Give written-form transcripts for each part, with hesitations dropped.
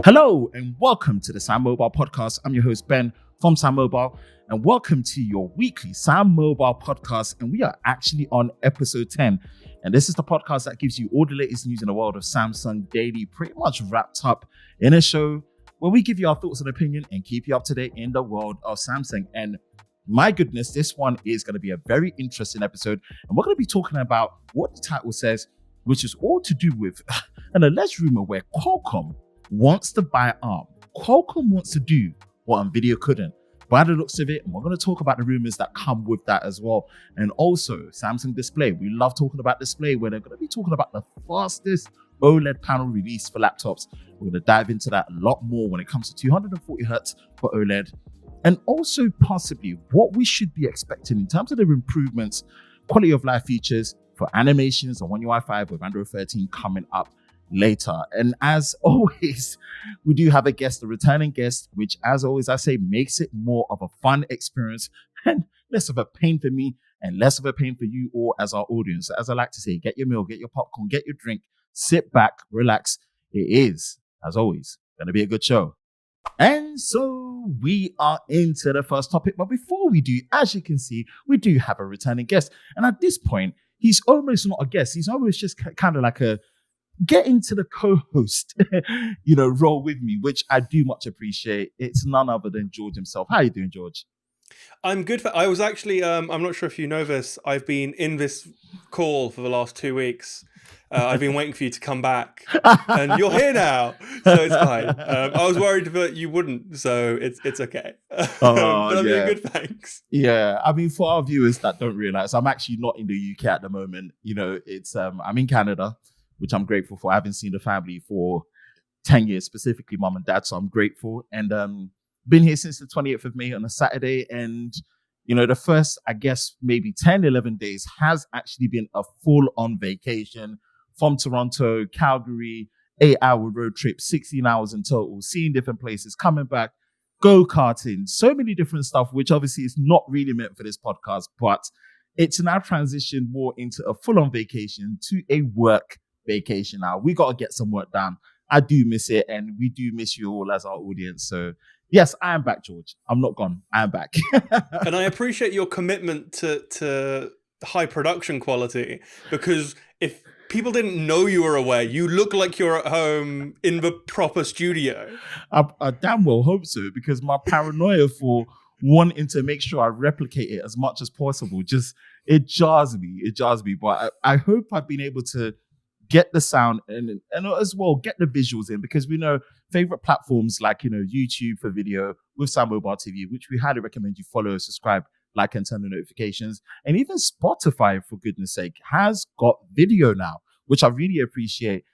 Hello and welcome to the SamMobile Podcast. I'm your host Ben from SamMobile, and welcome to your weekly SamMobile Podcast. And we are actually on episode 10. And this is the podcast that gives you all the latest news in the world of Samsung daily, pretty much wrapped up in a show where we give you our thoughts and opinion and keep you up to date in the world of Samsung. And my goodness, this one is going to be a very interesting episode. And we're going to be talking about what the title says, which is all to do with an alleged rumor where Qualcomm wants to buy ARM. Qualcomm wants to do what NVIDIA couldn't. By the looks of it, and we're going to talk about the rumors that come with that as well. And also Samsung display. We love talking about display, where they're going to be talking about the fastest OLED panel release for laptops. We're going to dive into that a lot more when it comes to 240Hz for OLED. And also possibly what we should be expecting in terms of the improvements, quality of life features for animations on One UI 5 with Android 13 coming up later. And as always, we do have a guest, a returning guest, which as always I say makes it more of a fun experience and less of a pain for me and less of a pain for you all as our audience. As I like to say, get your meal, get your popcorn, get your drink, sit back, relax. It is, as always, going to be a good show. And so we are into the first topic. But before we do, as you can see, we do have a returning guest. And at this point, he's almost not a guest. He's almost just kind of like a get into the co-host, role with me, which I do much appreciate. It's none other than George himself. How are you doing, George? I'm good. I was actually, I'm not sure if you know this, I've been in this call for the last 2 weeks. I've been waiting for you to come back, and you're here now, so it's fine. I was worried that you wouldn't, so it's okay. But I'm doing good, thanks. Yeah, I mean, for our viewers that don't realize, I'm actually not in the UK at the moment. It's I'm in Canada, which I'm grateful for. I haven't seen the family for 10 years, specifically mom and dad. So I'm grateful. And been here since the 28th of May on a Saturday. And, the first, I guess, maybe 10, 11 days has actually been a full-on vacation from Toronto, Calgary, 8-hour road trip, 16 hours in total, seeing different places, coming back, go-karting, so many different stuff, which obviously is not really meant for this podcast, but it's now transitioned more into a full-on vacation to a work vacation now. We got to get some work done. I do miss it, and we do miss you all as our audience. So yes, I am back, George. I'm not gone. I am back. And I appreciate your commitment to high production quality, because if people didn't know you were away, you look like you're at home in the proper studio. I damn well hope so, because my paranoia for wanting to make sure I replicate it as much as possible, it jars me. But I hope I've been able to get the sound and as well get the visuals in, because we know favorite platforms like YouTube for video with SamMobile TV, which we highly recommend you follow, subscribe, like, and turn the notifications. And even Spotify, for goodness sake, has got video now, which I really appreciate.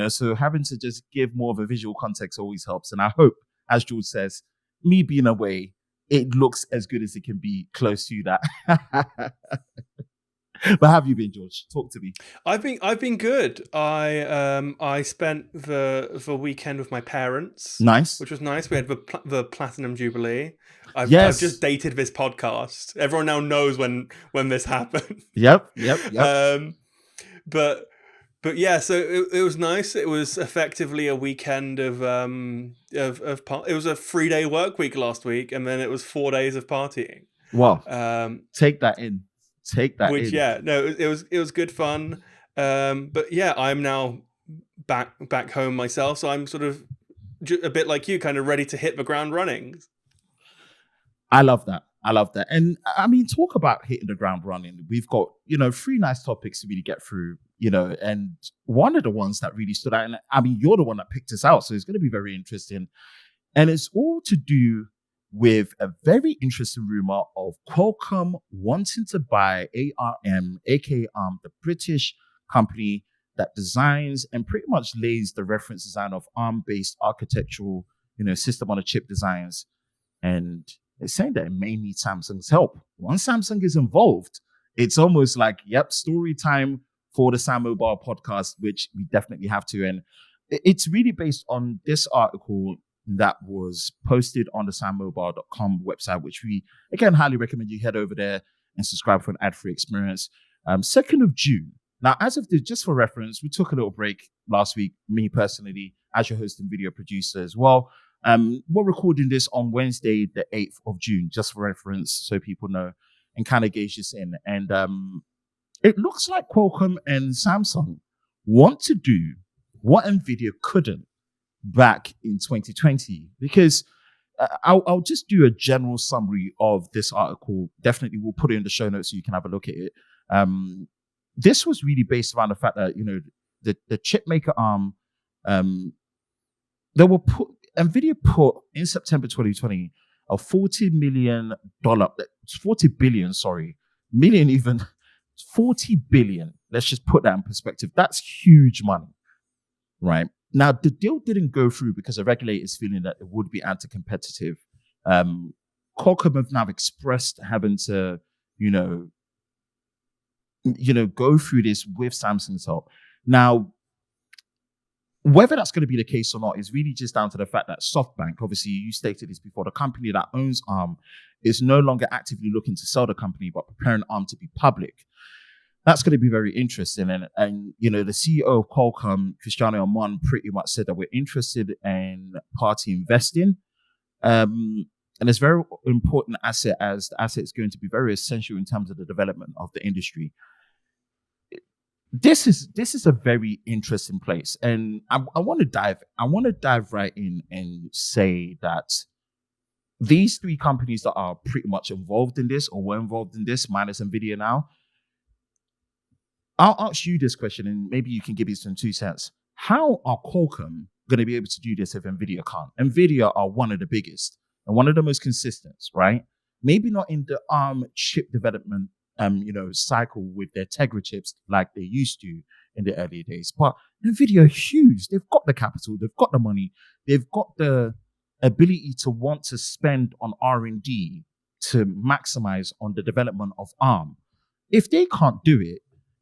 So having to just give more of a visual context always helps. And I hope, as George says, me being away, it looks as good as it can be, close to that. But how have you been, George? Talk to me. I've been good. I spent the weekend with my parents. Nice, which was nice. We had the Platinum Jubilee. I've just dated this podcast. Everyone now knows when this happened. Yep. But yeah, so it was nice. It was effectively a weekend of it was a 3-day work week last week, and then it was 4 days of partying. Wow. Take that in. It was good fun. But yeah, I'm now back home myself, so I'm sort of a bit like you, kind of ready to hit the ground running. I love that. And I mean, talk about hitting the ground running. We've got, 3 nice topics to really get through, and one of the ones that really stood out, and I mean, you're the one that picked us out, so it's going to be very interesting. And it's all to do with a very interesting rumor of Qualcomm wanting to buy ARM, aka the British company that designs and pretty much lays the reference design of ARM-based architectural, system on a chip designs. And it's saying that it may need Samsung's help. Once Samsung is involved, it's almost like, story time for the SamMobile podcast, which we definitely have to. And it's really based on this article that was posted on the SamMobile.com website, which we, again, highly recommend you head over there and subscribe for an ad-free experience. 2nd of June, Now, as of just for reference, we took a little break last week, me personally, as your host and video producer as well. We're recording this on Wednesday, the 8th of June, just for reference, so people know and kind of gauge this in. And it looks like Qualcomm and Samsung want to do what NVIDIA couldn't back in 2020, because I'll just do a general summary of this article. Definitely, we'll put it in the show notes so you can have a look at it. This was really based around the fact that, the chip maker ARM, NVIDIA put in September 2020 a $40 billion, let's just put that in perspective. That's huge money, right? Now, the deal didn't go through because the regulators feeling that it would be anti-competitive. Qualcomm have now expressed having to, go through this with Samsung's help. Now, whether that's going to be the case or not is really just down to the fact that SoftBank, obviously you stated this before, the company that owns ARM is no longer actively looking to sell the company, but preparing ARM to be public. That's going to be very interesting. And the CEO of Qualcomm, Cristiano Amon, pretty much said that we're interested in party investing. And it's a very important asset, as the asset is going to be very essential in terms of the development of the industry. This is a very interesting place, and I want to dive right in and say that these three companies that are pretty much involved in this or were involved in this, minus NVIDIA now, I'll ask you this question, and maybe you can give me some 2 cents. How are Qualcomm going to be able to do this if NVIDIA can't? NVIDIA are one of the biggest and one of the most consistent, right? Maybe not in the ARM chip development cycle with their Tegra chips like they used to in the earlier days. But NVIDIA are huge. They've got the capital. They've got the money. They've got the ability to want to spend on R&D to maximize on the development of ARM. If they can't do it,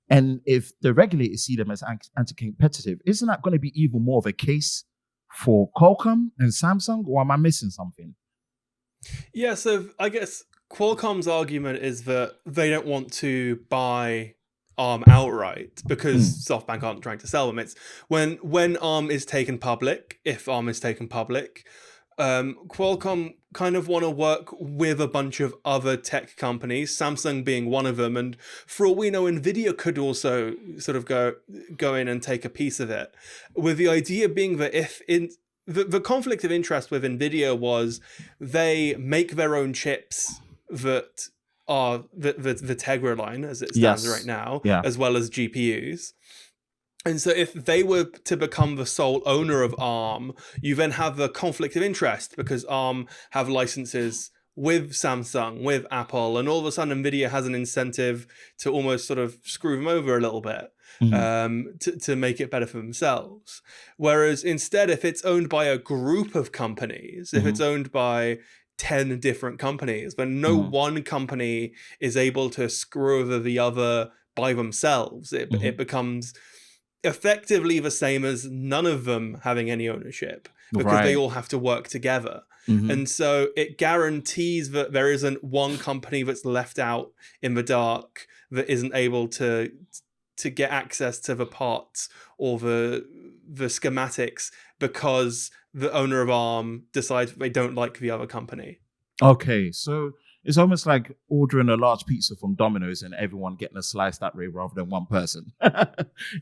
and if the regulators see them as anti-competitive, isn't that going to be even more of a case for Qualcomm and Samsung, or am I missing something? Yeah, so I guess Qualcomm's argument is that they don't want to buy ARM outright because SoftBank aren't trying to sell them. It's when ARM is taken public, if ARM is taken public, Qualcomm kind of want to work with a bunch of other tech companies, Samsung being one of them, and for all we know, NVIDIA could also sort of go in and take a piece of it, with the idea being that if the conflict of interest with NVIDIA was they make their own chips that are the Tegra line as it stands right now, as well as GPUs. And so if they were to become the sole owner of ARM, you then have the conflict of interest because ARM have licenses with Samsung, with Apple, and all of a sudden NVIDIA has an incentive to almost sort of screw them over a little bit. To make it better for themselves. Whereas instead, if it's owned by a group of companies, if it's owned by 10 different companies, when no one company is able to screw over the other by themselves, it becomes effectively the same as none of them having any ownership, because they all have to work together. And so it guarantees that there isn't one company that's left out in the dark that isn't able to get access to the parts or the schematics because the owner of ARM decides they don't like the other company. Okay, so it's almost like ordering a large pizza from Domino's and everyone getting a slice that way rather than one person.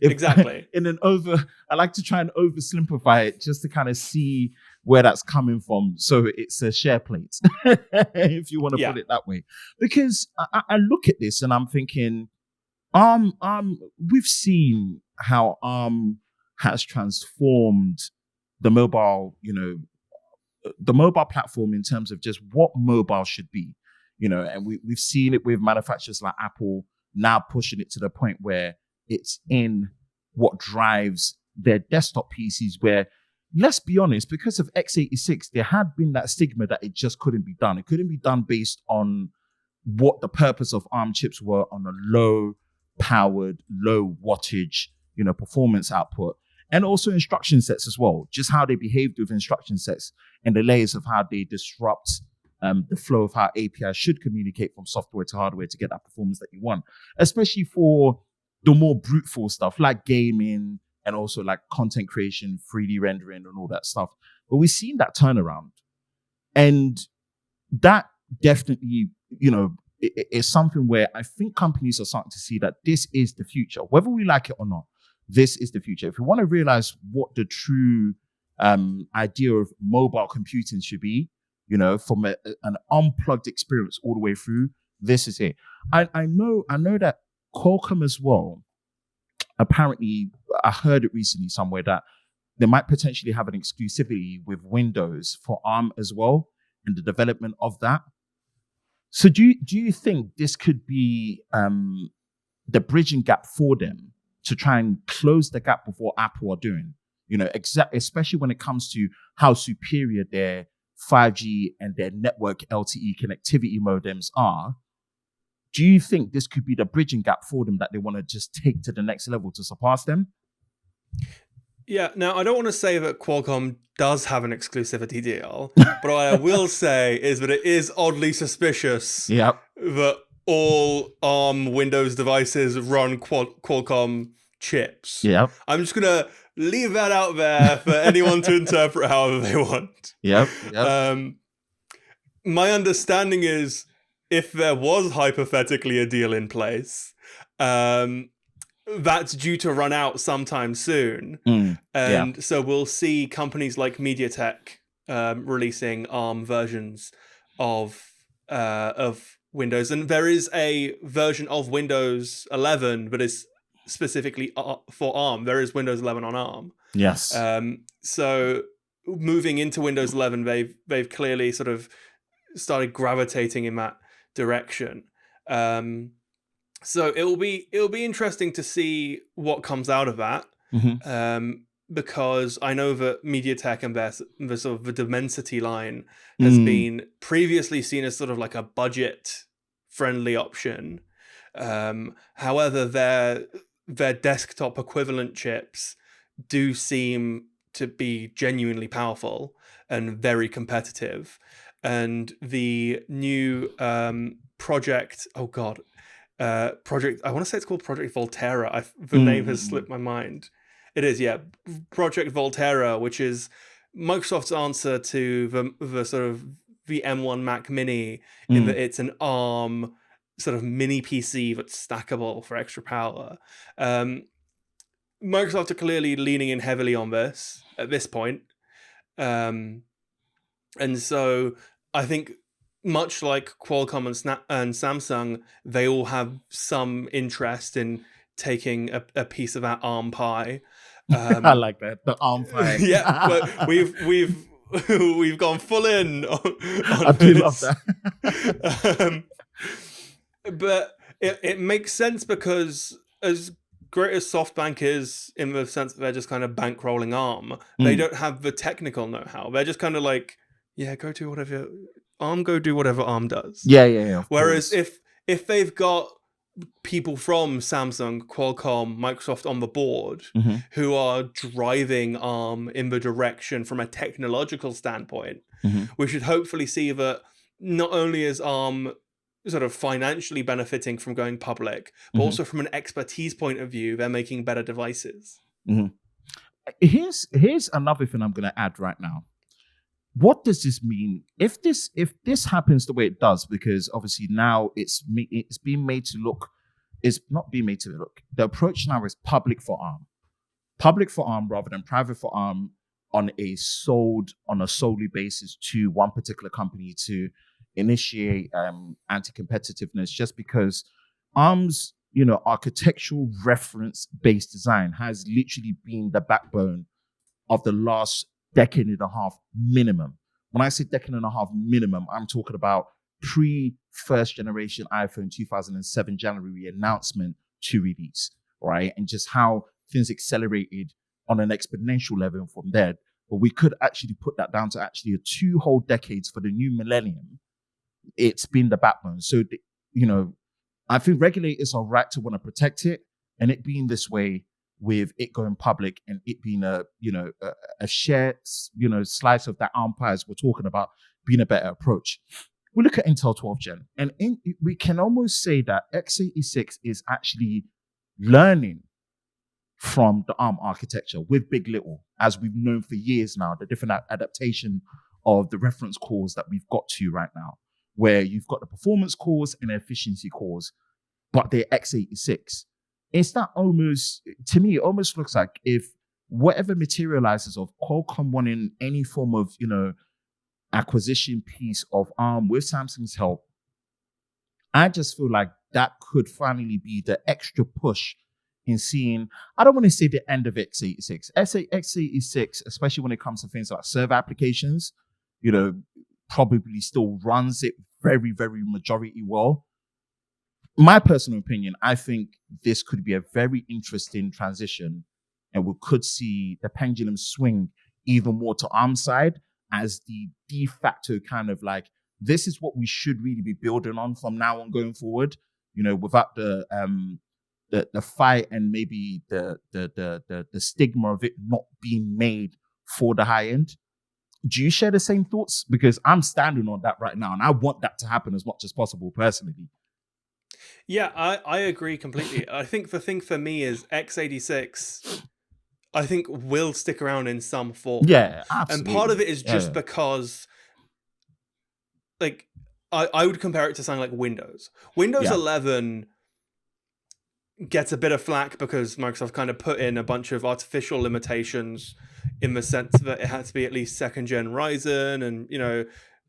Exactly. I like to try and oversimplify it just to kind of see where that's coming from. So it's a share plate, if you want to put it that way. Because I look at this and I'm thinking, we've seen how ARM has transformed the mobile, the mobile platform in terms of just what mobile should be, and we've seen it with manufacturers like Apple now pushing it to the point where it's in what drives their desktop PCs, where, let's be honest, because of x86, there had been that stigma that it just couldn't be done. It couldn't be done based on what the purpose of ARM chips were on a low powered, low wattage, performance output, and also instruction sets as well, just how they behaved with instruction sets and the layers of how they disrupt the flow of how APIs should communicate from software to hardware to get that performance that you want, especially for the more brute force stuff like gaming and also like content creation, 3D rendering and all that stuff. But we've seen that turnaround. And that definitely, is something where I think companies are starting to see that this is the future. Whether we like it or not, this is the future. If you want to realize what the true idea of mobile computing should be, from an unplugged experience all the way through, this is it. I know that Qualcomm as well, apparently, I heard it recently somewhere that they might potentially have an exclusivity with Windows for ARM as well and the development of that. So do you think this could be the bridging gap for them to try and close the gap with what Apple are doing? Especially when it comes to how superior their 5G and their network LTE connectivity modems are. Do you think this could be the bridging gap for them that they want to just take to the next level to surpass them? Yeah, now I don't want to say that Qualcomm does have an exclusivity deal, but what I will say is that it is oddly suspicious that all ARM Windows devices run Qualcomm chips. Yep. I'm just going to leave that out there for anyone to interpret however they want. Yep. My understanding is if there was hypothetically a deal in place, that's due to run out sometime soon. So we'll see companies like MediaTek releasing ARM versions of Windows. And there is a version of Windows 11 that is specifically for ARM. There is Windows 11 on ARM. Yes. So moving into Windows 11, they've clearly sort of started gravitating in that direction. So it'll be interesting to see what comes out of that, because I know that MediaTek and the sort of the Dimensity line has been previously seen as sort of like a budget-friendly option. However, their desktop equivalent chips do seem to be genuinely powerful and very competitive. And the new project, I want to say it's called Project Volterra. The name has slipped my mind. It is, yeah. Project Volterra, which is Microsoft's answer to the sort of the M1 Mac Mini, in that it's an ARM sort of mini PC that's stackable for extra power. Microsoft are clearly leaning in heavily on this at this point. And so I think much like Qualcomm and Samsung, they all have some interest in taking a piece of that ARM pie. I like that, the ARM pie. Yeah, but we've gone full in on I do love that. But it makes sense because as great as SoftBank is in the sense that they're just kind of bankrolling ARM, they don't have the technical know-how. They're just kind of like, go do whatever ARM does. Yeah. Whereas if they've got people from Samsung, Qualcomm, Microsoft on the board who are driving ARM in the direction from a technological standpoint, we should hopefully see that not only is ARM sort of financially benefiting from going public, but also from an expertise point of view, they're making better devices. Here's another thing I'm going to add right now. What does this mean if this happens the way it does? Because obviously now it's being made to look. It's not being made to look. The approach now is public for ARM rather than private for ARM on a solely basis to one particular company to initiate anti-competitiveness, just because ARM's architectural reference-based design has literally been the backbone of the last decade and a half minimum. When I say decade and a half minimum, I'm talking about pre-first generation iPhone 2007 January announcement to release, right? And just how things accelerated on an exponential level from there. But we could actually put that down to actually 2 whole decades for the new millennium. It's been the backbone. So, I think regulators are right to want to protect it, and it being this way, with it going public and it being a shared, slice of that ARM pie as we're talking about, being a better approach. We look at Intel 12th Gen, and we can almost say that x86 is actually learning from the ARM architecture with Big Little, as we've known for years now, the different adaptation of the reference cores that we've got to right now, where you've got the performance cores and the efficiency cores, but they're x86. It's that almost, to me, it almost looks like if whatever materializes of Qualcomm wanting any form of, acquisition piece of ARM with Samsung's help, I just feel like that could finally be the extra push in seeing, I don't want to say the end of x86. x86, especially when it comes to things like server applications, probably still runs it very, very majority well. My personal opinion, I think this could be a very interesting transition, and we could see the pendulum swing even more to ARM side as the de facto kind of like, this is what we should really be building on from now on going forward, without the fight and maybe the stigma of it not being made for the high end. Do you share the same thoughts? Because I'm standing on that right now, and I want that to happen as much as possible personally. Yeah, I agree completely. I think the thing for me is x86, I think, will stick around in some form. Yeah, absolutely. And part of it is just because, like, I would compare it to something like Windows. Windows 11 gets a bit of flack because Microsoft kind of put in a bunch of artificial limitations in the sense that it had to be at least second-gen Ryzen and,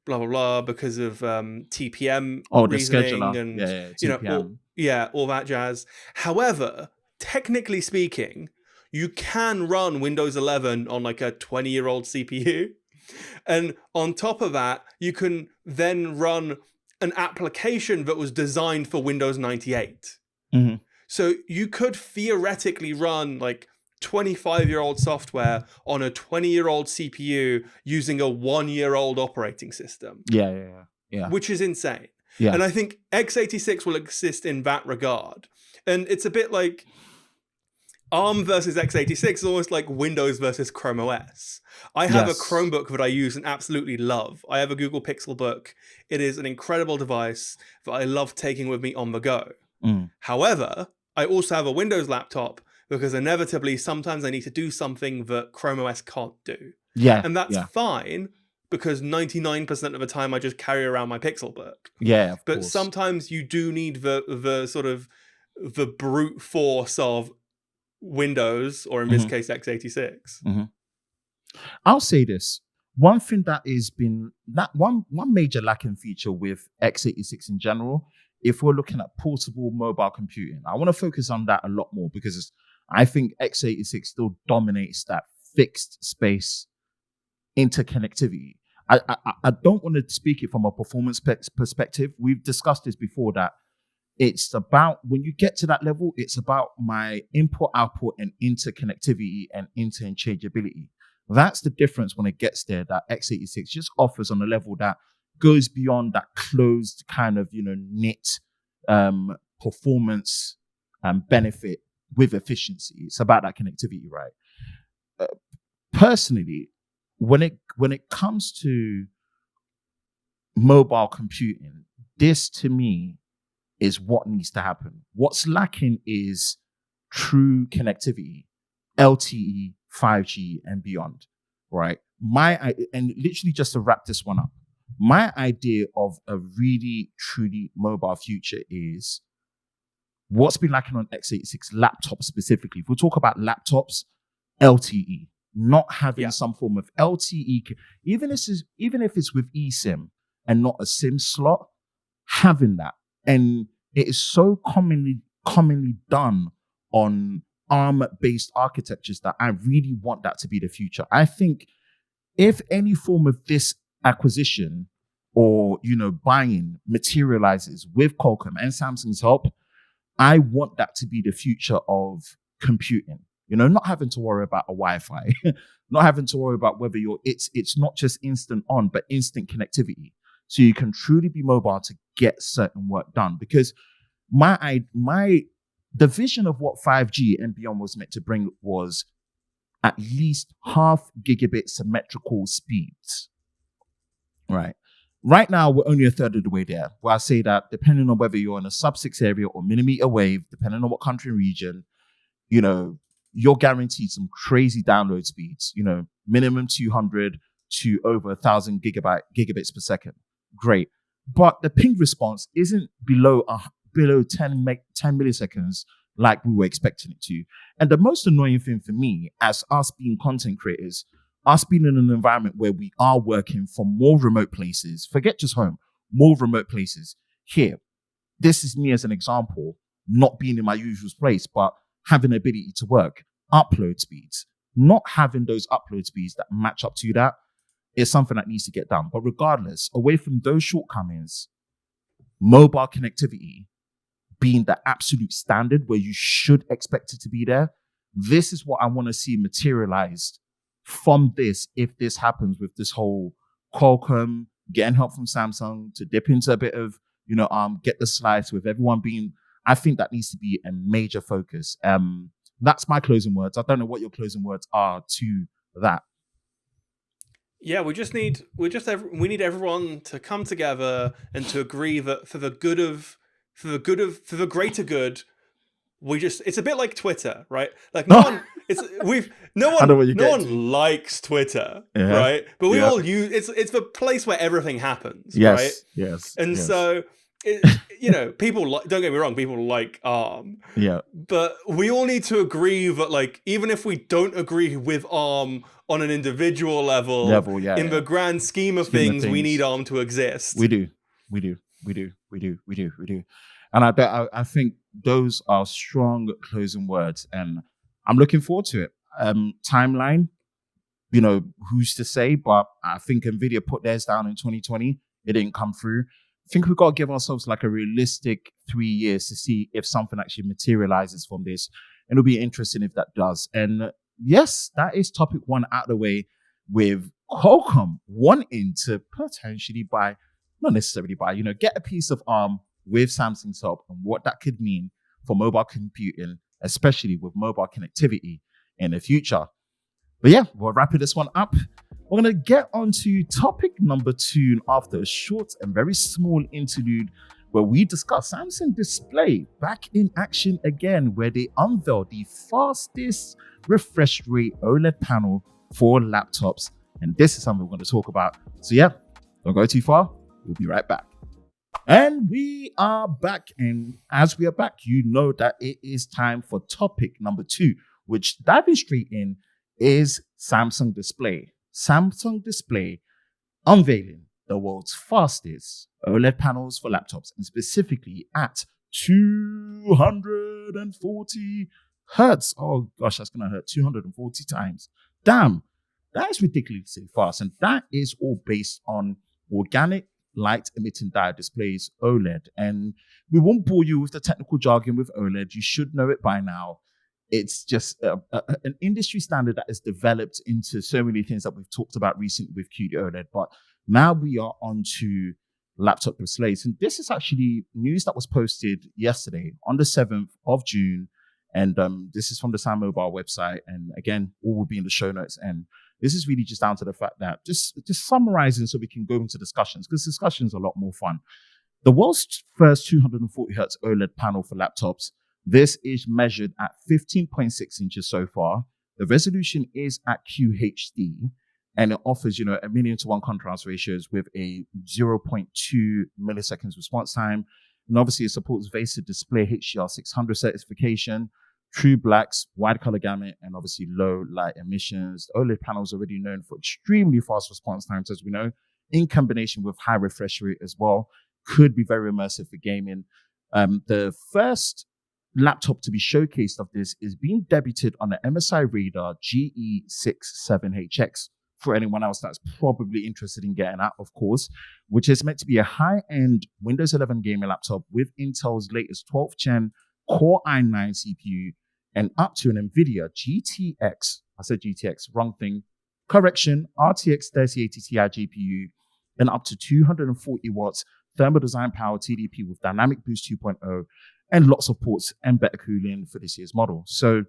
blah, blah, blah, because of TPM reasoning the scheduler. and, TPM. all that jazz. However, technically speaking, you can run Windows 11 on like a 20-year-old CPU. And on top of that, you can then run an application that was designed for Windows 98. Mm-hmm. So you could theoretically run like 25-year-old software on a 20-year-old CPU using a 1-year-old operating system. Yeah. Which is insane. Yeah. And I think x86 will exist in that regard. And it's a bit like ARM versus x86 is almost like Windows versus Chrome OS. I have a Chromebook that I use and absolutely love. I have a Google Pixelbook. It is an incredible device that I love taking with me on the go. However, I also have a Windows laptop because inevitably sometimes I need to do something that Chrome OS can't do. Yeah. And that's fine because 99% of the time I just carry around my Pixelbook. Yeah, of but course. Sometimes you do need the sort of the brute force of Windows, or in this case, x86. Mm-hmm. I'll say this. One thing that has been one major lacking feature with x86 in general, if we're looking at portable mobile computing, I want to focus on that a lot more because I think x86 still dominates that fixed space interconnectivity. I don't want to speak it from a performance perspective. We've discussed this before, that it's about, when you get to that level, it's about my input, output, and interconnectivity and interchangeability. That's the difference when it gets there, that x86 just offers on a level that goes beyond that closed kind of, knit performance benefit with efficiency. It's about that connectivity, right? Personally, when it comes to mobile computing, this to me is what needs to happen. What's lacking is true connectivity, LTE, 5G, and beyond, right? And literally just to wrap this one up, my idea of a really, truly mobile future is what's been lacking on x86 laptops specifically. If we talk about laptops, LTE, not having some form of LTE, even if it's with eSIM and not a SIM slot, having that. And it is so commonly done on ARM-based architectures that I really want that to be the future. I think if any form of this acquisition or buying materializes with Qualcomm and Samsung's help, I want that to be the future of computing. Not having to worry about a Wi-Fi, not having to worry about whether it's not just instant on, but instant connectivity. So you can truly be mobile to get certain work done. Because the vision of what 5G and beyond was meant to bring was at least 0.5 gigabit symmetrical speeds, right? Right now, we're only a third of the way there. Where I say that depending on whether you're in a sub-6 area or millimeter wave, depending on what country and region, you're guaranteed some crazy download speeds, minimum 200 to over 1,000 gigabits per second. Great. But the ping response isn't below 10 milliseconds like we were expecting it to. And the most annoying thing for me, as us being content creators, us being in an environment where we are working from more remote places, forget just home, more remote places. Here, this is me as an example, not being in my usual place, but having the ability to work. Upload speeds, not having those upload speeds that match up to that is something that needs to get done. But regardless, away from those shortcomings, mobile connectivity being the absolute standard where you should expect it to be there, this is what I want to see materialized from this if this happens with this whole Qualcomm getting help from Samsung to dip into a bit of, get the slice with everyone being, I think that needs to be a major focus. That's my closing words. I don't know what your closing words are to that. Yeah, we need everyone to come together and to agree that for the greater good, it's a bit like Twitter, right? Like no one likes Twitter, right? But we all use it's the place where everything happens, right? Yes. And so people don't get me wrong, people like ARM. Yeah. But we all need to agree that even if we don't agree with ARM on an individual level, in the grand scheme of things, we need ARM to exist. We do. And I think those are strong closing words, and I'm looking forward to it. Timeline, who's to say? But I think Nvidia put theirs down in 2020. It didn't come through. I think we've got to give ourselves like a realistic 3 years to see if something actually materializes from this. And it'll be interesting if that does. And yes, that is topic one out of the way, with Qualcomm wanting to potentially not necessarily get a piece of ARM with Samsung's help, and what that could mean for mobile computing, especially with mobile connectivity in the future. But yeah, we're wrapping this one up. We're going to get on to topic number 2 after a short and very small interlude where we discuss Samsung Display back in action again, where they unveiled the fastest refresh rate OLED panel for laptops. And this is something we're going to talk about. So yeah, don't go too far. We'll be right back. And we are back. And as we are back, you know that it is time for topic number 2, which diving straight in is Samsung Display. Samsung Display unveiling the world's fastest OLED panels for laptops, and specifically at 240 hertz. Oh gosh, that's going to hurt. 240 times. Damn, that is ridiculously fast. And that is all based on organic light emitting diode displays, OLED. And we won't bore you with the technical jargon with OLED. You should know it by now. It's just an industry standard that is developed into so many things that we've talked about recently with QD OLED. But now we are on to laptop displays. And this is actually news that was posted yesterday on the 7th of June. And this is from the SamMobile website. And again, all will be in the show notes. And this is really just down to the fact that just summarizing so we can go into discussions, because discussions are a lot more fun. The world's first 240 hertz OLED panel for laptops. This is measured at 15.6 inches so far. The resolution is at QHD, and it offers, a 1:1 contrast ratios with a 0.2 milliseconds response time. And obviously it supports VESA Display HDR 600 certification, true blacks, wide color gamut, and obviously low light emissions. The OLED panel is already known for extremely fast response times, as we know, in combination with high refresh rate as well. Could be very immersive for gaming. The first laptop to be showcased of this is being debuted on the MSI Radar GE67HX. For anyone else that's probably interested in getting that, of course, which is meant to be a high-end Windows 11 gaming laptop with Intel's latest 12th gen Core i9 CPU and up to an NVIDIA GTX, I said GTX, wrong thing, correction, RTX 3080 Ti GPU and up to 240 watts thermal design power TDP with Dynamic Boost 2.0 and lots of ports and better cooling for this year's model. So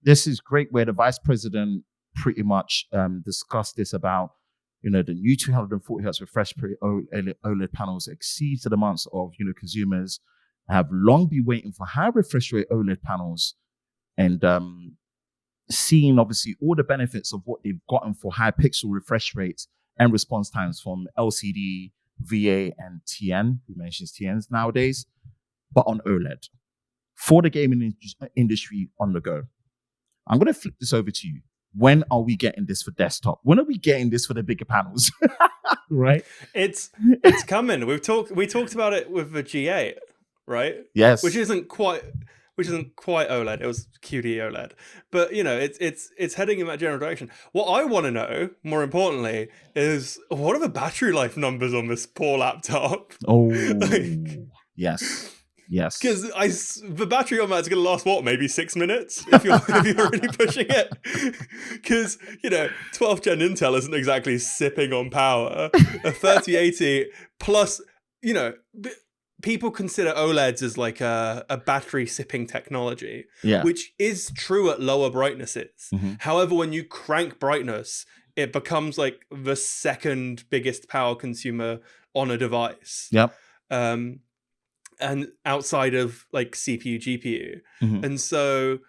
this is great, where the vice president pretty much discussed this about The new 240 hertz refresh rate OLED panels exceeds the demands of, consumers have long been waiting for high refresh rate OLED panels and seeing obviously all the benefits of what they've gotten for high pixel refresh rates and response times from LCD, VA, and TN. Who mentions TNs nowadays? But on OLED. For the gaming industry on the go. I'm going to flip this over to you. When are we getting this for desktop? When are we getting this for the bigger panels? Right? It's coming. We talked about it with the G8, right? Yes. Which isn't quite OLED. It was QD OLED. But it's heading in that general direction. What I want to know, more importantly, is what are the battery life numbers on this poor laptop? Oh, yes. Yes, because the battery on that's going to last maybe 6 minutes if you're really pushing it. Because 12th gen Intel isn't exactly sipping on power. A 3080 plus, people consider OLEDs as like a battery sipping technology, which is true at lower brightnesses. Mm-hmm. However, when you crank brightness, it becomes like the second biggest power consumer on a device. Yep. And outside of like CPU, GPU. Mm-hmm. And so,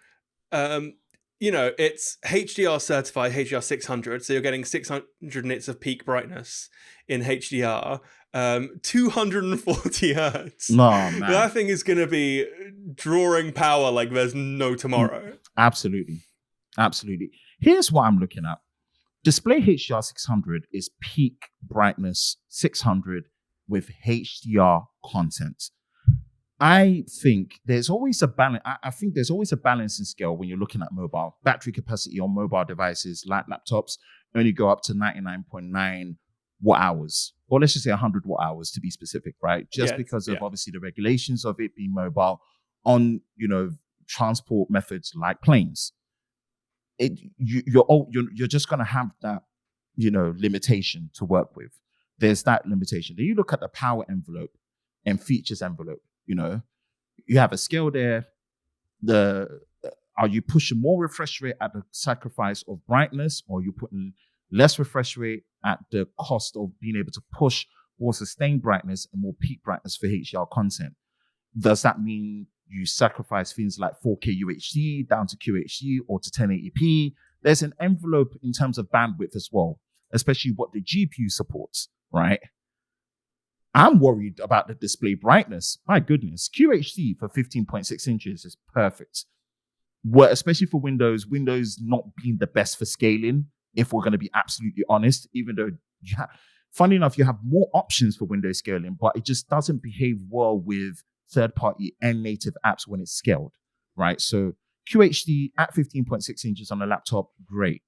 it's HDR certified, HDR 600. So you're getting 600 nits of peak brightness in HDR, 240 hertz. No, man. That thing is going to be drawing power like there's no tomorrow. Absolutely. Here's what I'm looking at. Display HDR 600 is peak brightness 600 with HDR content. I think there's always a balance. I think there's always a balancing scale when you're looking at mobile. Battery capacity on mobile devices like laptops only go up to 99.9 watt hours, or let's just say 100 watt hours to be specific, right? Just because of obviously the regulations of it being mobile on, transport methods like planes. You're just going to have that, limitation to work with. There's that limitation. Then you look at the power envelope and features envelope. You have a scale there. Are you pushing more refresh rate at the sacrifice of brightness, or are you putting less refresh rate at the cost of being able to push more sustained brightness and more peak brightness for HDR content? Does that mean you sacrifice things like 4K UHD down to QHD or to 1080p? There's an envelope in terms of bandwidth as well, especially what the GPU supports, right? I'm worried about the display brightness. My goodness, QHD for 15.6 inches is perfect. Well, especially for Windows not being the best for scaling, if we're going to be absolutely honest, even though, funny enough, you have more options for Windows scaling, but it just doesn't behave well with third-party and native apps when it's scaled, right? So QHD at 15.6 inches on a laptop, great.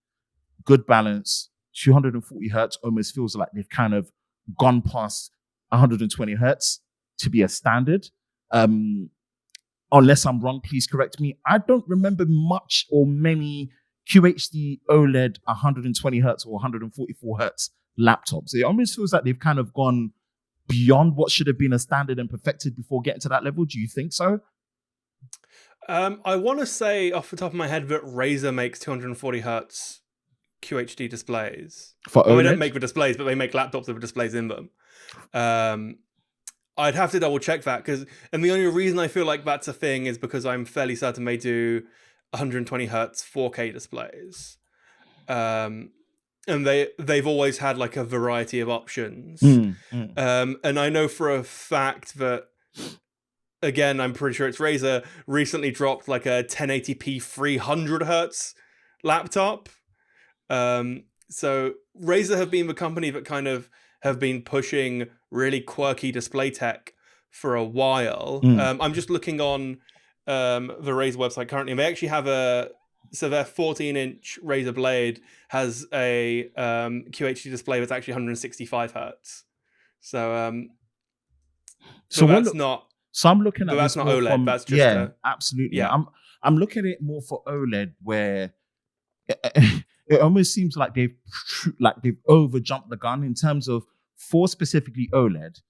Good balance. 240 hertz almost feels like they've kind of gone past 120 hertz to be a standard. Unless I'm wrong, please correct me. I don't remember much or many QHD OLED 120 hertz or 144 hertz laptops. It almost feels like they've kind of gone beyond what should have been a standard and perfected before getting to that level. Do you think so? I want to say off the top of my head that Razer makes 240 hertz QHD displays. For OLED? They don't make the displays, but they make laptops with displays in them. I'd have to double check that and the only reason I feel like that's a thing is because I'm fairly certain they do 120 hertz 4K displays. And they've always had like a variety of options. And I know for a fact that, again, I'm pretty sure it's Razer recently dropped like a 1080p 300 hertz laptop. So Razer have been the company that kind of have been pushing really quirky display tech for a while. I'm just looking on the Razer website currently, and they actually have their 14-inch Razer Blade has a QHD display that's actually 165 hertz. So that's not. So I'm looking at that's not OLED. That's just absolutely. Yeah. I'm looking at it more for OLED, where it almost seems like they've over jumped the gun in terms of, for specifically OLED.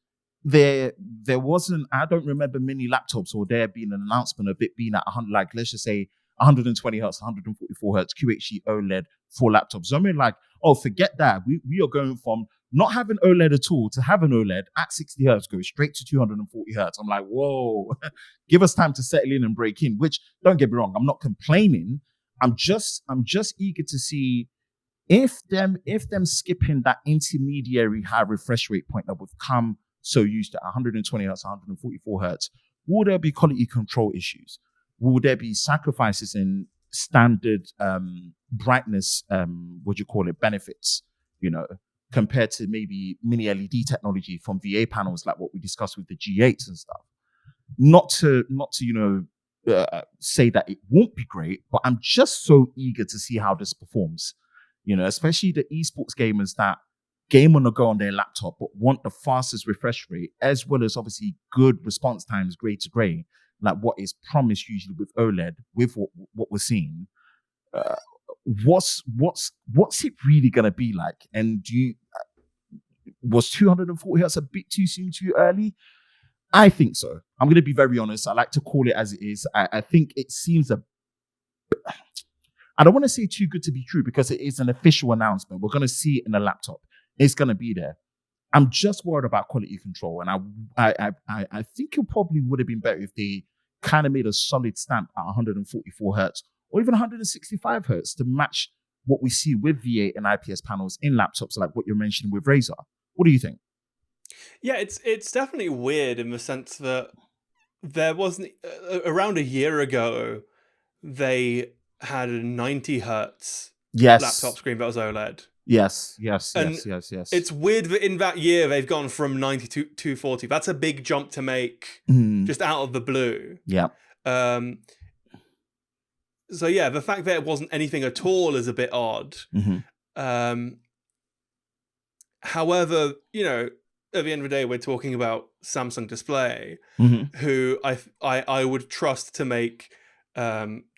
There wasn't. I don't remember many laptops or there being an announcement of it being at 100. Like, let's just say 120 hertz, 144 hertz, QHD OLED for laptops. So I'm like, oh, forget that. We are going from not having OLED at all to having OLED at 60 hertz, go straight to 240 hertz. I'm like, whoa, give us time to settle in and break in, which don't get me wrong. I'm not complaining. I'm just eager to see if them skipping that intermediary high refresh rate point that we've come so used to 120 hertz, 144 hertz, will there be quality control issues? Will there be sacrifices in standard brightness, benefits, compared to maybe mini LED technology from VA panels like what we discussed with the G8s and stuff? Not to say that it won't be great, but I'm just so eager to see how this performs. Especially the esports gamers that game on the go on their laptop, but want the fastest refresh rate, as well as obviously good response times, gray to gray, like what is promised usually with OLED, with what we're seeing. What's it really gonna be like? And was 240 hertz a bit too soon, too early? I think so. I'm gonna be very honest. I like to call it as it is. I think it seems I don't want to say too good to be true because it is an official announcement. We're going to see it in the laptop. It's going to be there. I'm just worried about quality control. And I think it probably would have been better if they kind of made a solid stamp at 144 hertz or even 165 hertz to match what we see with V8 and IPS panels in laptops, like what you're mentioning with Razer. What do you think? Yeah, it's definitely weird in the sense that there wasn't around a year ago, they had a 90 hertz laptop screen that was OLED. Yes. It's weird that in that year they've gone from 90 to 240. That's a big jump to make just out of the blue. Yeah. So yeah, the fact that it wasn't anything at all is a bit odd. However, at the end of the day, we're talking about Samsung Display, who I would trust to make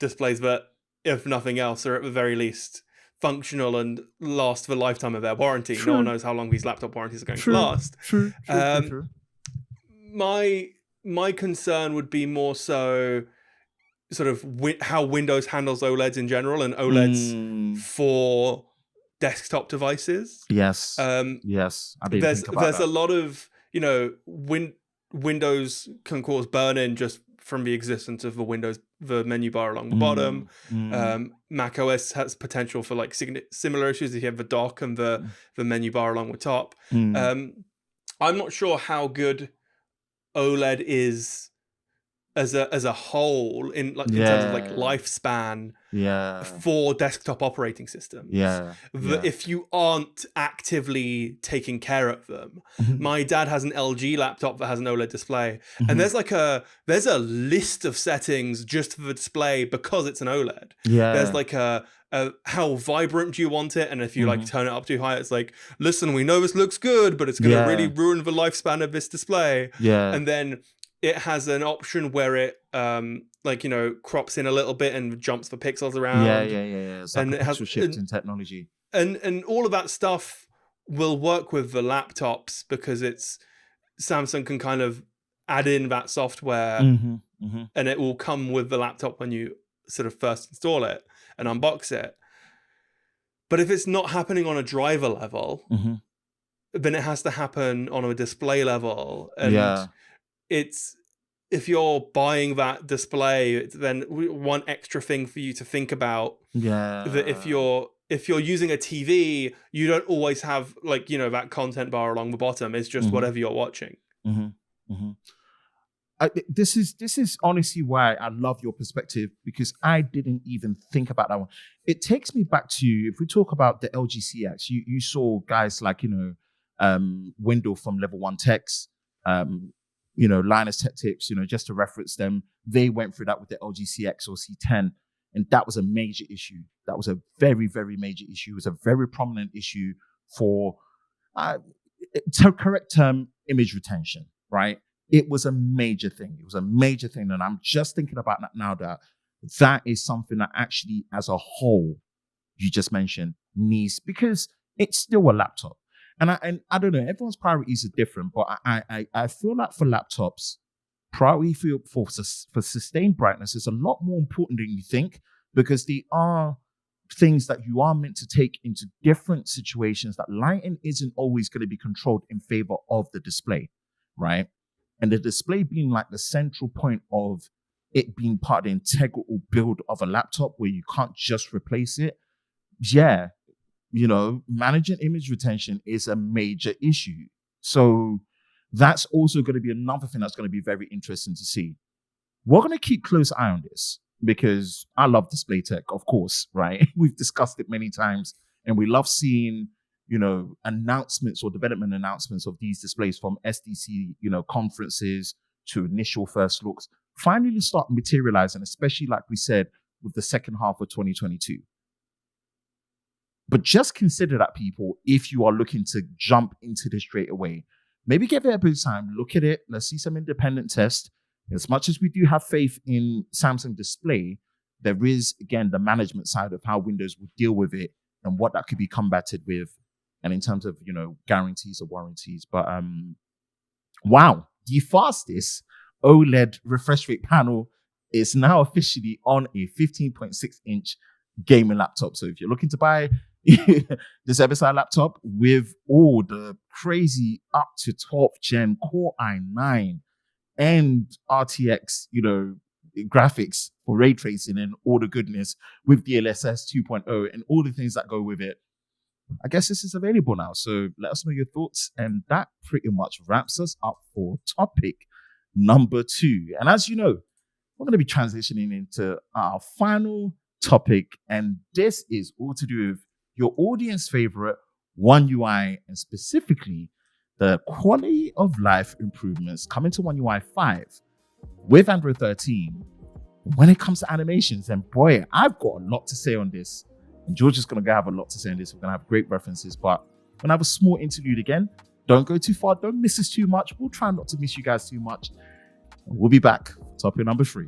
displays that, if nothing else, are at the very least functional and last the lifetime of their warranty. True. No one knows how long these laptop warranties are going to last. True. My concern would be more so sort of how Windows handles OLEDs in general and OLEDs for desktop devices. Yes. Yes. I didn't think about there's that. a lot of, Windows can cause burn-in just from the existence of the menu bar along the bottom. Mac OS has potential for like similar issues if you have the dock and the menu bar along the top. I'm not sure how good OLED is as a whole in terms of like lifespan for desktop operating systems. If you aren't actively taking care of them. My dad has an LG laptop that has an OLED display, and there's a list of settings just for the display because it's an OLED. There's like a how vibrant do you want it, and if you like turn it up too high, it's like, listen, we know this looks good, but it's going to really ruin the lifespan of this display. And then it has an option where it crops in a little bit and jumps the pixels around. It's like a pixel shift in technology. And all of that stuff will work with the laptops because Samsung can kind of add in that software and it will come with the laptop when you sort of first install it and unbox it. But if it's not happening on a driver level, then it has to happen on a display level. And if you're buying that display, it's then one extra thing for you to think about. That if you're using a TV, you don't always have that content bar along the bottom. It's just whatever you're watching. This is honestly why I love your perspective, because I didn't even think about that one. It takes me back to, if we talk about the LG CX, you saw guys like Wendell from Level 1 Techs, Linus Tech Tips, just to reference them, they went through that with the LG CX or C10, and that was a major issue. That was a very, very major issue. It was a very prominent issue for, to correct term, image retention, right? It was a major thing. And I'm just thinking about that now, that is something that actually, as a whole, you just mentioned, needs, because it's still a laptop. And I don't know, everyone's priorities are different, but I feel like for laptops, priority for sustained brightness is a lot more important than you think, because they are things that you are meant to take into different situations, that lighting isn't always going to be controlled in favor of the display, right? And the display being like the central point of it being part of the integral build of a laptop where you can't just replace it. Yeah, managing image retention is a major issue. So that's also going to be another thing that's going to be very interesting to see. We're going to keep close eye on this because I love display tech, of course, right? We've discussed it many times, and we love seeing, announcements or development announcements of these displays, from SDC, conferences to initial first looks, finally start materializing, especially like we said, with the second half of 2022. But just consider that, people, if you are looking to jump into this straight away, maybe give it a bit of time, look at it, let's see some independent tests. As much as we do have faith in Samsung display, there is, again, the management side of how Windows would deal with it and what that could be combated with, and in terms of, guarantees or warranties. But wow, the fastest OLED refresh rate panel is now officially on a 15.6-inch gaming laptop. So if you're looking to buy this MSI laptop with all the crazy up to 12th gen Core i9 and RTX, graphics for ray tracing and all the goodness with DLSS 2.0 and all the things that go with it, I guess this is available now. So let us know your thoughts. And that pretty much wraps us up for topic number 2. And as you know, we're going to be transitioning into our final topic. And this is all to do with your audience favorite One UI, and specifically the quality of life improvements coming to One UI 5 with Android 13 when it comes to animations. And boy, I've got a lot to say on this. And George is going to have a lot to say on this. We're going to have great references, but we're going to have a small interlude again. Don't go too far. Don't miss us too much. We'll try not to miss you guys too much. And we'll be back. Topic number 3.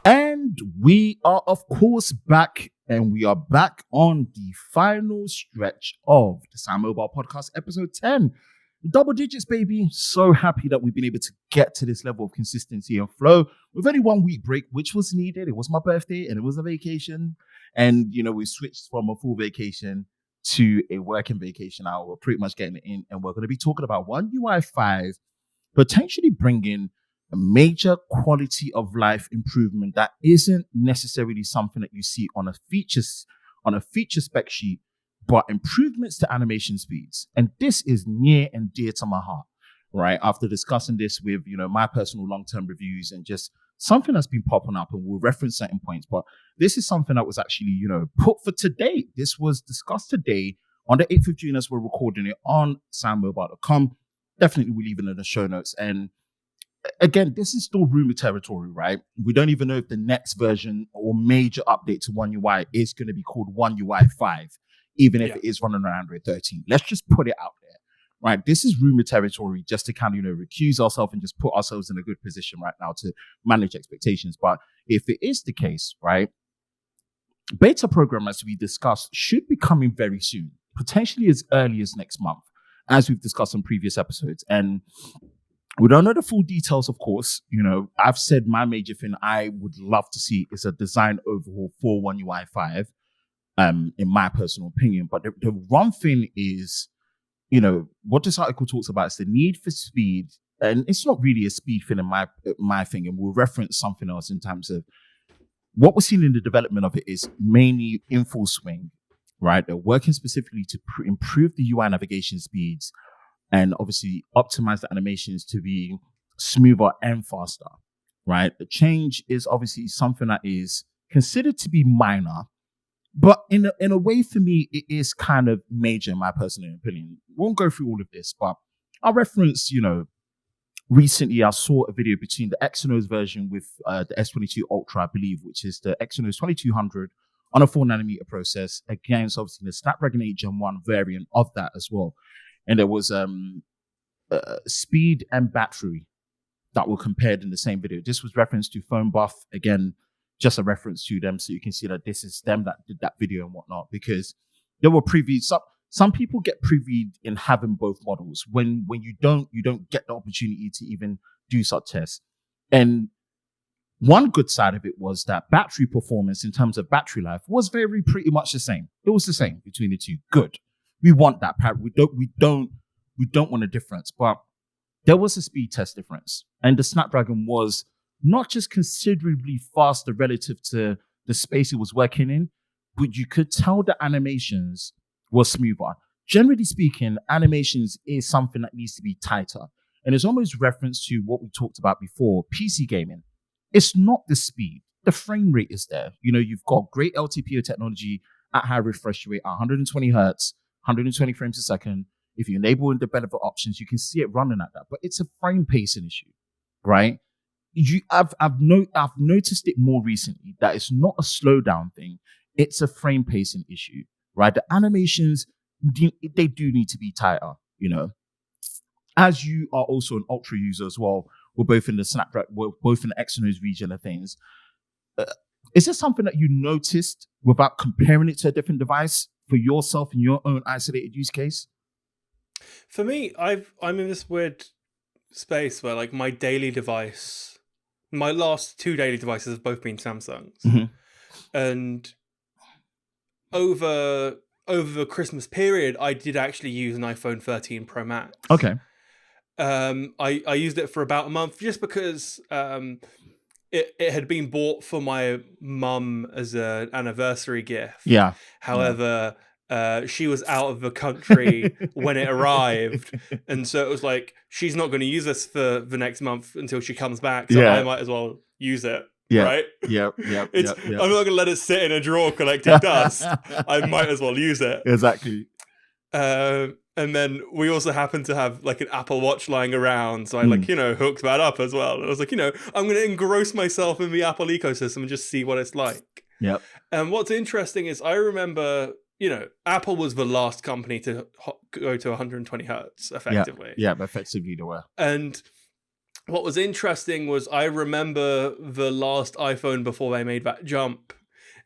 And we are, of course, back. And we are back on the final stretch of the SamMobile Podcast, episode 10. Double digits, baby. So happy that we've been able to get to this level of consistency and flow with only 1 week break, which was needed. It was my birthday and it was a vacation. And, we switched from a full vacation to a working vacation. Now we're pretty much getting it in, and we're going to be talking about One UI 5 potentially bringing a major quality of life improvement that isn't necessarily something that you see on a feature spec sheet, but improvements to animation speeds. And this is near and dear to my heart, right? After discussing this with, my personal long-term reviews and just something that's been popping up, and we'll reference certain points, but this is something that was actually, put for today. This was discussed today on the 8th of June as we're recording it on SamMobile.com. Definitely we'll leave it in the show notes. And again, this is still rumor territory, right? We don't even know if the next version or major update to One UI is going to be called One UI 5, even if it is running on Android 13. Let's just put it out there, right? This is rumor territory, just to kind of, recuse ourselves and just put ourselves in a good position right now to manage expectations. But if it is the case, right, beta program, as we discussed, should be coming very soon, potentially as early as next month, as we've discussed in previous episodes. And we don't know the full details, of course. I've said my major thing I would love to see is a design overhaul for One UI 5, in my personal opinion. But the one thing is, what this article talks about is the need for speed. And it's not really a speed thing in my thing. And we'll reference something else in terms of what we're seeing in the development of it is mainly in full swing, right? They're working specifically to improve the UI navigation speeds and obviously optimize the animations to be smoother and faster, right? The change is obviously something that is considered to be minor, but in a way, for me, it is kind of major in my personal opinion. Won't go through all of this, but I'll reference, recently I saw a video between the Exynos version with the S22 Ultra, I believe, which is the Exynos 2200 on a 4nm process against obviously the Snapdragon 8 Gen 1 variant of that as well. And there was speed and battery that were compared in the same video. This was referenced to Phone Buff. Again, just a reference to them so you can see that this is them that did that video and whatnot, because there were previews. Some people get previewed in having both models. When you don't get the opportunity to even do such tests. And one good side of it was that battery performance in terms of battery life was pretty much the same. It was the same between the two. Good. We want that. We don't want a difference, but there was a speed test difference. And the Snapdragon was not just considerably faster relative to the space it was working in, but you could tell the animations were smoother. Generally speaking, animations is something that needs to be tighter. And it's almost reference to what we talked about before, PC gaming. It's not the speed. The frame rate is there. You've got great LTPO technology at high refresh rate, 120 hertz, 120 frames a second. If you enable the benefit options, you can see it running at that. But it's a frame pacing issue, right? I've noticed it more recently that it's not a slowdown thing. It's a frame pacing issue, right? The animations, they do need to be tighter, As you are also an Ultra user as well, we're both in the Snapdragon, we're both in the Exynos region of things. Is this something that you noticed without comparing it to a different device for yourself in your own isolated use case? For me, I'm in this weird space where like my last two daily devices have both been Samsungs. Mm-hmm. And over the Christmas period, I did actually use an iPhone 13 Pro Max. Okay. I used it for about a month just because it had been bought for my mum as an anniversary gift. Yeah. However, she was out of the country when it arrived. And so it was like, she's not going to use this for the next month until she comes back. So I might as well use it. Yeah. Right? Yeah. I'm not going to let it sit in a drawer collecting dust. I might as well use it. Exactly. And then we also happen to have like an Apple Watch lying around. So I hooked that up as well. And I was like, I'm going to engross myself in the Apple ecosystem and just see what it's like. Yep. And what's interesting is I remember, Apple was the last company to go to 120 hertz effectively. Yeah, effectively they were. And what was interesting was I remember the last iPhone before they made that jump,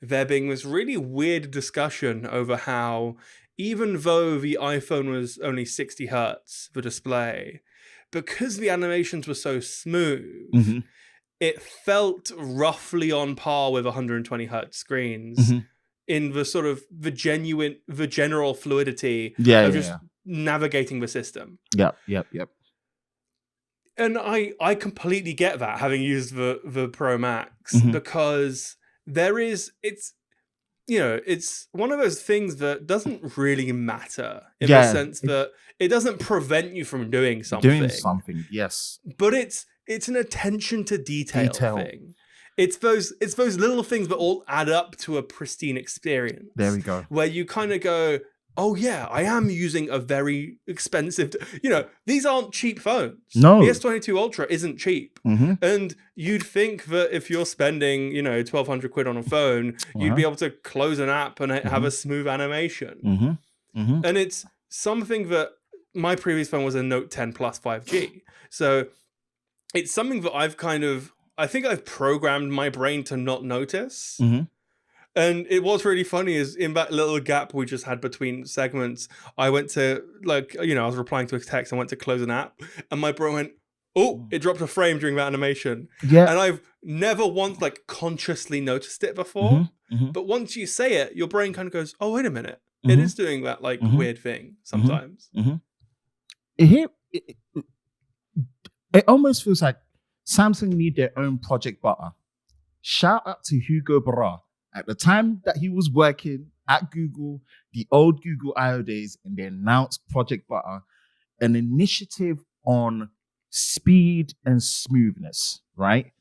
there being this really weird discussion over how even though the iPhone was only 60 hertz for display, because the animations were so smooth, mm-hmm. it felt roughly on par with 120 hertz screens in the sort of the general fluidity of just navigating the system. Yep. And I completely get that, having used the Pro Max, because it's one of those things that doesn't really matter in the sense that it doesn't prevent you from doing something. Yes. But it's an attention to detail thing. It's those little things that all add up to a pristine experience. There we go. Where you kind of go, oh yeah, I am using a very expensive, these aren't cheap phones. No. The S22 Ultra isn't cheap. And you'd think that if you're spending, 1,200 quid on a phone, you'd be able to close an app and have a smooth animation. And it's something that my previous phone was a Note 10 Plus 5G. So it's something that I think I've programmed my brain to not notice. And it was really funny is in that little gap we just had between segments, I went to I was replying to a text, I went to close an app and my bro went, oh, it dropped a frame during that animation. Yeah. And I've never once consciously noticed it before. But once you say it, your brain kind of goes, oh, wait a minute. It is doing that weird thing sometimes. It almost feels like Samsung need their own Project Butter. Shout out to Hugo Barra. At the time that he was working at Google, the old Google I/O days, and they announced Project Butter, an initiative on speed and smoothness, right?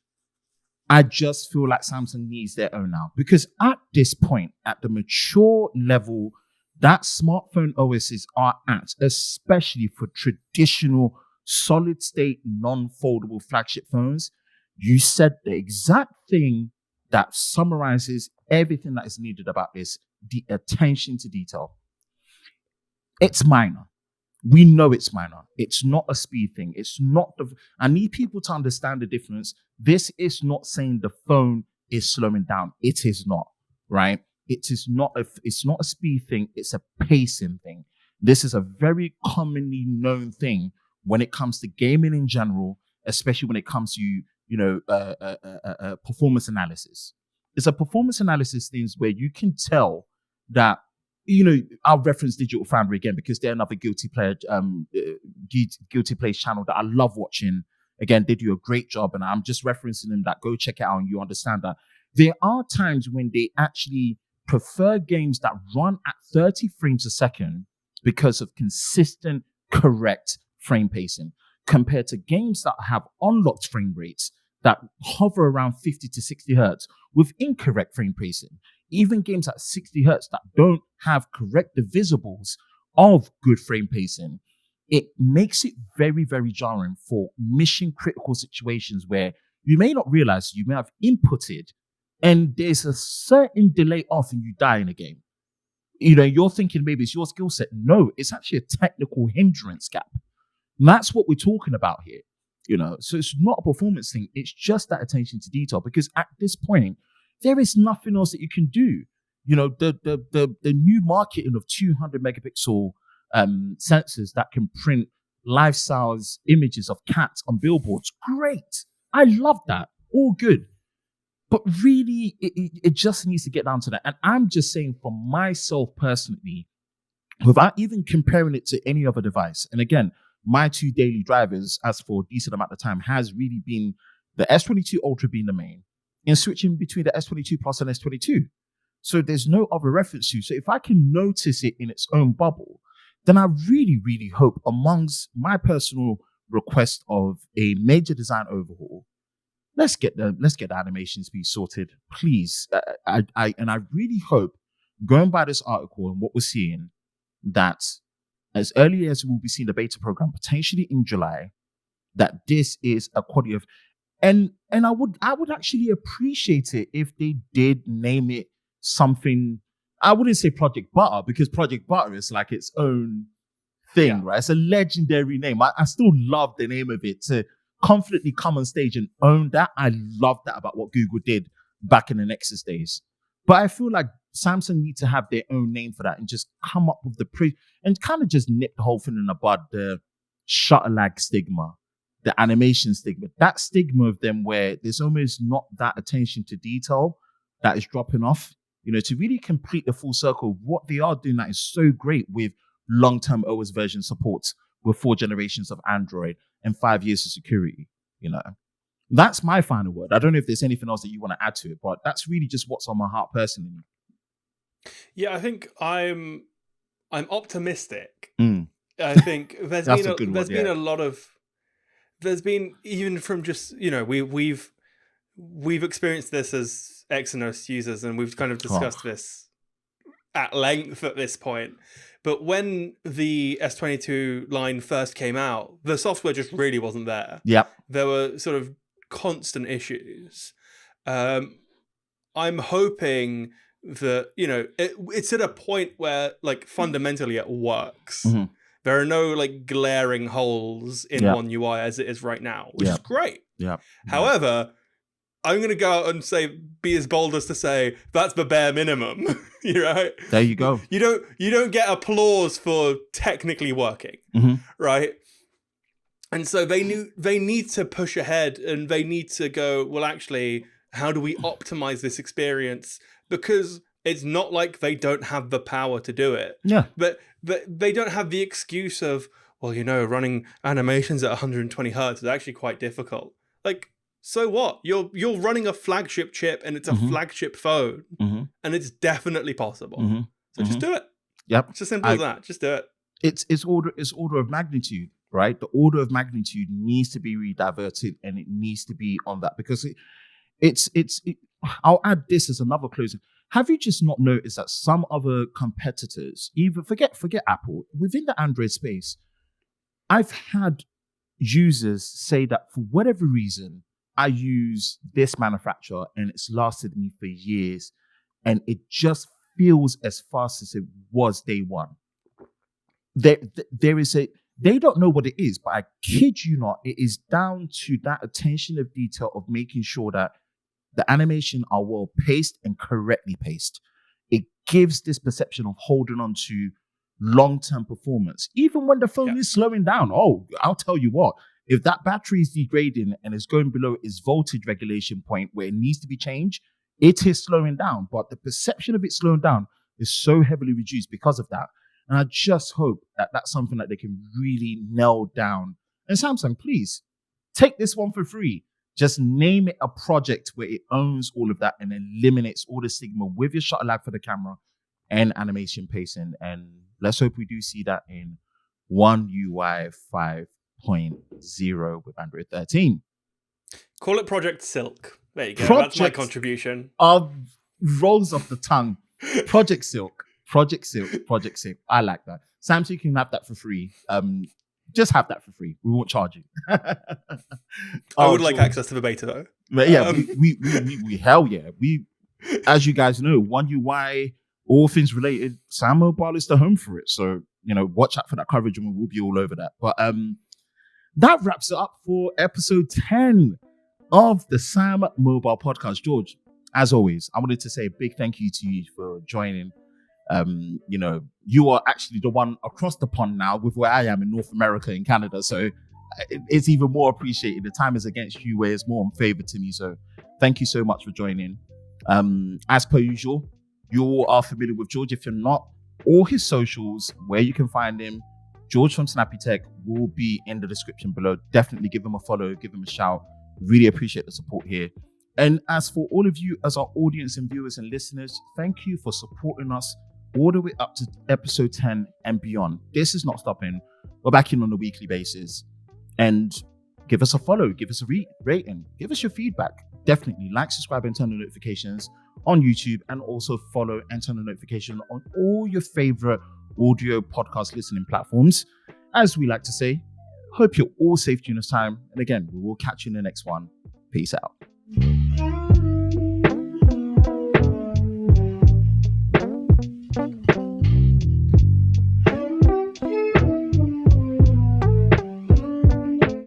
I just feel like Samsung needs their own now. Because at this point, at the mature level that smartphone OSs are at, especially for traditional solid-state, non-foldable flagship phones, you said the exact thing that summarizes everything that is needed about this, the attention to detail. It's minor. We know it's minor. It's not a speed thing. I need people to understand the difference. This is not saying the phone is slowing down. It is not, right? It's not a speed thing. It's a pacing thing. This is a very commonly known thing when it comes to gaming in general, especially when it comes to performance analysis. It's a performance analysis things where you can tell that, I'll reference Digital Foundry again because they're another guilty pleasure channel that I love watching. Again, they do a great job, and I'm just referencing them that go check it out and you understand that there are times when they actually prefer games that run at 30 frames a second because of consistent, correct frame pacing compared to games that have unlocked frame rates that hover around 50 to 60 hertz with incorrect frame pacing. Even games at 60 hertz that don't have correct divisibles of good frame pacing, it makes it very, very jarring for mission critical situations where you may not realize you may have inputted and there's a certain delay off and you die in a game. You're thinking maybe it's your skill set. No, it's actually a technical hindrance gap. And that's what we're talking about here. So it's not a performance thing. It's just that attention to detail, because at this point, there is nothing else that you can do. The new marketing of 200 megapixel sensors that can print life-size images of cats on billboards. Great. I love that. All good. But really, it just needs to get down to that. And I'm just saying for myself personally, without even comparing it to any other device. And again, my two daily drivers, as for a decent amount of time, has really been the S22 Ultra being the main and switching between the S22 Plus and S22. So there's no other reference to. So if I can notice it in its own bubble, then I really, really hope, amongst my personal request of a major design overhaul, let's get the animation speed sorted, please. I really hope, going by this article and what we're seeing, that as early as we'll be seeing the beta program potentially in July, that this is a quality of, and I would actually appreciate it if they did name it something. I wouldn't say Project Butter, because Project Butter is like its own thing, right? It's a legendary name. I still love the name of it. To confidently come on stage and own that, I love that about what Google did back in the Nexus days. But I feel like Samsung need to have their own name for that and just come up with and kind of just nip the whole thing in the bud. The shutter lag stigma, the animation stigma, that stigma of them where there's almost not that attention to detail that is dropping off, to really complete the full circle of what they are doing that is so great with long-term OS version support with 4 generations of Android and 5 years of security. That's my final word. I don't know if there's anything else that you want to add to it, but that's really just what's on my heart personally. Yeah, I think I'm optimistic. I think there's been a lot of, there's been, even from just, we've experienced this as Exynos users, and we've kind of discussed this at length at this point. But when the S22 line first came out, the software just really wasn't there. Yep. There were sort of constant issues. I'm hoping that, it's at a point where, like, fundamentally it works. Mm-hmm. There are no, like, glaring holes in One UI as it is right now, which is great. Yeah. However, I'm going to go out and be as bold as to say that's the bare minimum. Right? There you go. You don't get applause for technically working, right? And so they need to push ahead, and they need to go, well, actually, how do we optimize this experience? Because it's not like they don't have the power to do it. Yeah. But they don't have the excuse of, well, running animations at 120 hertz is actually quite difficult. Like, so what? You're running a flagship chip, and it's a flagship phone, and it's definitely possible. So just do it. Yep. It's as simple as that. Just do it. It's order of magnitude, right? The order of magnitude needs to be rediverted, and it needs to be on that, because I'll add this as another closing. Have you just not noticed that some other competitors, even forget Apple, within the Android space, I've had users say that for whatever reason, I use this manufacturer and it's lasted me for years, and it just feels as fast as it was day one. They don't know what it is, but I kid you not, it is down to that attention of detail of making sure that the animation are well paced and correctly paced. It gives this perception of holding on to long-term performance, even when the phone is slowing down. Oh, I'll tell you what, If that battery is degrading and is going below its voltage regulation point where it needs to be changed, it is slowing down. But the perception of it slowing down is so heavily reduced because of that. And I just hope that that's something that they can really nail down. And Samsung, please take this one for free. Just name it a project where it owns all of that and eliminates all the stigma with your shutter lag for the camera and animation pacing. And let's hope we do see that in One UI 5.0 with Android 13. Call it Project Silk. There you go. That's my contribution. Rolls off the tongue. Project Silk. Project Silk. Project Silk. I like that. Samsung, you can have that for free. Just have that for free. We won't charge you. I would like access to the beta though. But yeah, we hell yeah. We, as you guys know, One UI, all things related, SamMobile is the home for it. So, watch out for that coverage and we'll be all over that. But that wraps it up for episode 10 of the SamMobile Podcast. George, as always, I wanted to say a big thank you to you for joining. You are actually the one across the pond now with where I am in North America in Canada. So it's even more appreciated. The time is against you where it's more in favor to me. So thank you so much for joining. As per usual, you all are familiar with George. If you're not, all his socials, where you can find him, George from Snappy Tech, will be in the description below. Definitely give him a follow, give him a shout. Really appreciate the support here. And as for all of you as our audience and viewers and listeners, thank you for supporting us all the way up to episode 10 and beyond. This is not stopping. We're back in on a weekly basis. And give us a follow, give us a rating, give us your feedback. Definitely like, subscribe, and turn on notifications on YouTube, and also follow and turn on notification on all your favorite audio podcast listening platforms. As we like to say, hope you're all safe during this time. And again, we will catch you in the next one. Peace out.